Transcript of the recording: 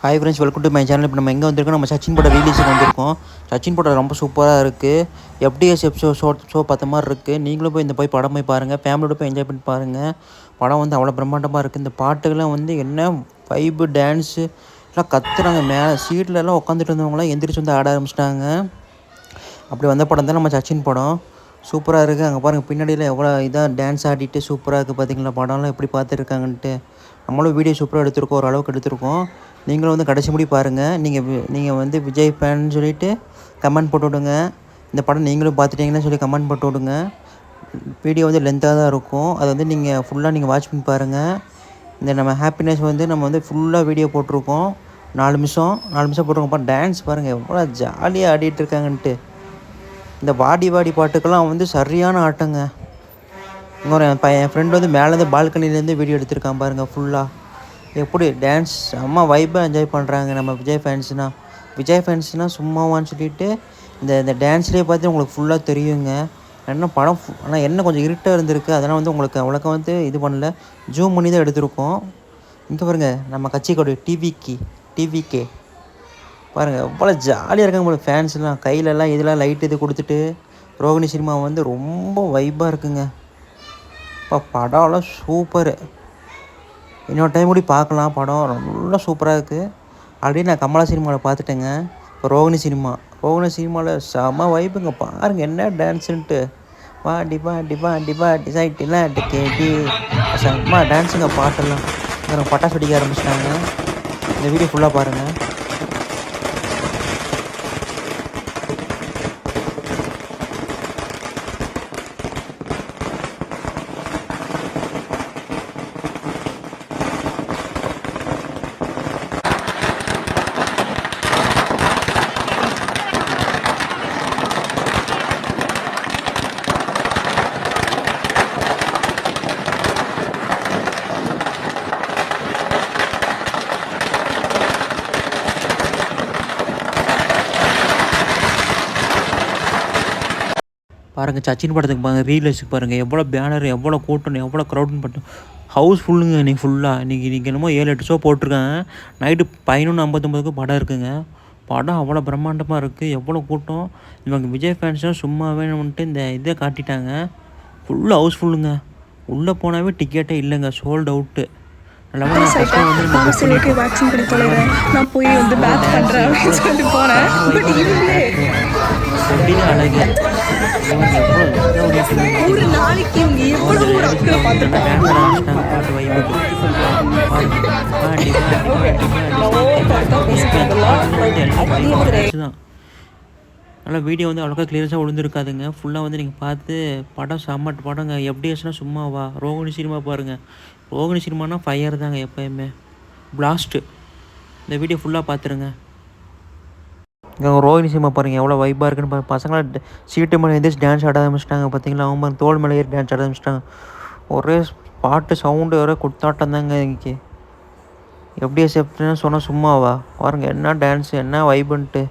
Hi friends, welcome to my channel. இப்போ நம்ம எங்கே வந்திருக்கோம்? நம்ம சச்சின் படம் ரிலீஸுக்கு வந்திருக்கோம். சச்சின் படம் ரொம்ப சூப்பராக இருக்குது. எஃப்டிஎஸ்எஃப் ஷோ பார்த்த மாதிரி இருக்குது. நீங்களும் போய் படம் போய் பாருங்கள். ஃபேமிலியோட போய் என்ஜாய் பண்ணி பாருங்கள். படம் வந்து அவ்வளோ பிரம்மாண்டமாக இருக்குது. இந்த பாட்டுக்கெல்லாம் வந்து என்ன வைப்பு, டான்ஸு எல்லாம் கத்துறாங்க. மேலே சீட்லலாம் உட்காந்துட்டு இருந்தவங்களாம் எந்திரிச்சு வந்து ஆட ஆரம்பிச்சிட்டாங்க. அப்படி வந்த படம் தான் நம்ம சச்சின் படம். சூப்பராக இருக்குது. அங்கே பாருங்கள், பின்னாடியில் எவ்வளோ இதாக டான்ஸ் ஆடிட்டு சூப்பராக இருக்குது. பார்த்தீங்களா படம்லாம் எப்படி பார்த்துருக்காங்கன்ட்டு. நம்மளும் வீடியோ சூப்பராக எடுத்திருக்கோம், ஓரளவுக்கு எடுத்திருக்கோம். நீங்களும் வந்து கடைசி முடி பாருங்கள். நீங்கள் வந்து விஜய் ஃபேன் சொல்லிவிட்டு கமெண்ட் போட்டு விடுங்க. இந்த படம் நீங்களும் பார்த்துட்டீங்கன்னு சொல்லி கமெண்ட் போட்டு விடுங்க. வீடியோ வந்து லென்த்தாக தான் இருக்கும். அதை வந்து நீங்கள் ஃபுல்லாக நீங்கள் வாட்ச் பண்ணி பாருங்கள். இந்த நம்ம ஹாப்பினஸ் வந்து நம்ம வந்து ஃபுல்லாக வீடியோ போட்டிருக்கோம். 4 நிமிஷம் போட்டிருக்கோம். டான்ஸ் பாருங்கள் எவ்வளோ ஜாலியாக ஆடிட்டு இருக்காங்கன்ட்டு. இந்த வாடி வாடி பாட்டுக்கெல்லாம் வந்து சரியான ஆட்டங்க. இன்னொரு என் ஃப்ரெண்டு வந்து மேலேருந்து பால்கனிலேருந்து வீடியோ எடுத்திருக்கான் பாருங்கள். ஃபுல்லாக எப்படி டான்ஸ் அம்மா வைப்பாக என்ஜாய் பண்ணுறாங்க நம்ம விஜய் ஃபேன்ஸ்னால் சும்மாவான்னு சொல்லிவிட்டு இந்த டான்ஸ்லேயே பார்த்து உங்களுக்கு ஃபுல்லாக தெரியுங்க. என்ன படம் ஆனால் என்ன கொஞ்சம் இருட்டாக இருந்திருக்கு. அதனால் வந்து உங்களுக்கு அவ்வளோக்கா வந்து இது பண்ணல, ஜூம் பண்ணி தான் எடுத்திருக்கோம். இங்கே பாருங்கள், நம்ம கட்சிக்கோட டிவிகே பாருங்கள் எவ்வளோ ஜாலியாக இருக்காங்க உங்களுக்கு ஃபேன்ஸ்லாம். கையிலலாம் இதெல்லாம் லைட் இது கொடுத்துட்டு ரோகிணி சினிமா வந்து ரொம்ப வைப்பாக இருக்குங்க. இப்போ படம்லாம் சூப்பரு. இன்னொரு டைம் கூட பார்க்கலாம். படம் ரொம்ப சூப்பராக இருக்குது. ஆல்ரெடி நான் கமலா சினிமாவில் பார்த்துட்டேங்க. இப்போ ரோகிணி சினிமாவில் செம வைப்புங்க. பாருங்கள் என்ன டான்ஸுன்ட்டு. வாடி சைட்டெல்லாம் கேட்டி செம்ம டான்ஸுங்க. பாட்டெல்லாம் பட்டாசு வெடிக்க ஆரம்பிச்சிட்டாங்க. இந்த வீடியோ ஃபுல்லாக பாருங்கள். பாருங்கள், சச்சின் படத்துக்கு பாருங்கள், ரீல்ஸுக்கு பாருங்கள் எவ்வளோ பேனர், எவ்வளோ கூட்டம், எவ்வளோ க்ரௌட்னு பண்ணி ஹவுஸ் ஃபுல்லுங்க. இன்றைக்கி ஃபுல்லாக இன்றைக்கி என்னமோ 7-8 ஷோ போட்டிருக்காங்க. நைட்டு 11:59 படம் இருக்குதுங்க. படம் அவ்வளோ பிரம்மாண்டமாக இருக்குது. எவ்வளோ கூட்டம். இவங்க விஜய் ஃபேன்ஸும் சும்மா வேணும்ன்ட்டு இந்த இதை காட்டிட்டாங்க. ஃபுல்லாக ஹவுஸ் ஃபுல்லுங்க. உள்ளே போனாவே டிக்கெட்டே இல்லைங்க, சோல்ட் அவுட்டு. ஒரு நாளைக்கு இவங்க எவ்வளவு ஒரு அக்கறை பார்த்துருப்பாங்க. நல்லா வீடியோ வந்து அவ்வளோக்கா கிளியர்ஸாக விழுந்துருக்காதுங்க. ஃபுல்லாக வந்து நீங்கள் பார்த்து படம் செம்ம படங்க. எப்படியாச்சுன்னா சும்மாவா. ரோகிணி சினிமா பாருங்கள். ரோகிணி சினிமானா ஃபயர் தாங்க எப்போயுமே. பிளாஸ்ட்டு. இந்த வீடியோ ஃபுல்லாக பார்த்துருங்க. இங்கே ரோகிணி சினிமா பாருங்கள் எவ்வளோ வைப்பாக இருக்குன்னு பாருங்கள். பசங்களாம் சீட்டு மேலே எழுந்திரிச்சு டான்ஸ் ஆட ஆரம்பிச்சிட்டாங்க. பார்த்தீங்களா, அவங்க தோல் மேலே ஏறி டான்ஸ் ஆட ஆரம்பிச்சிட்டாங்க. ஒரே பாட்டு சவுண்டு ஒரே குத்தாட்டம் தாங்க. இன்றைக்கி எப்படியே செப்ட்னு சொன்னால் சும்மாவா பாருங்கள் என்ன டான்ஸு, என்ன வைப்புன்ட்டு.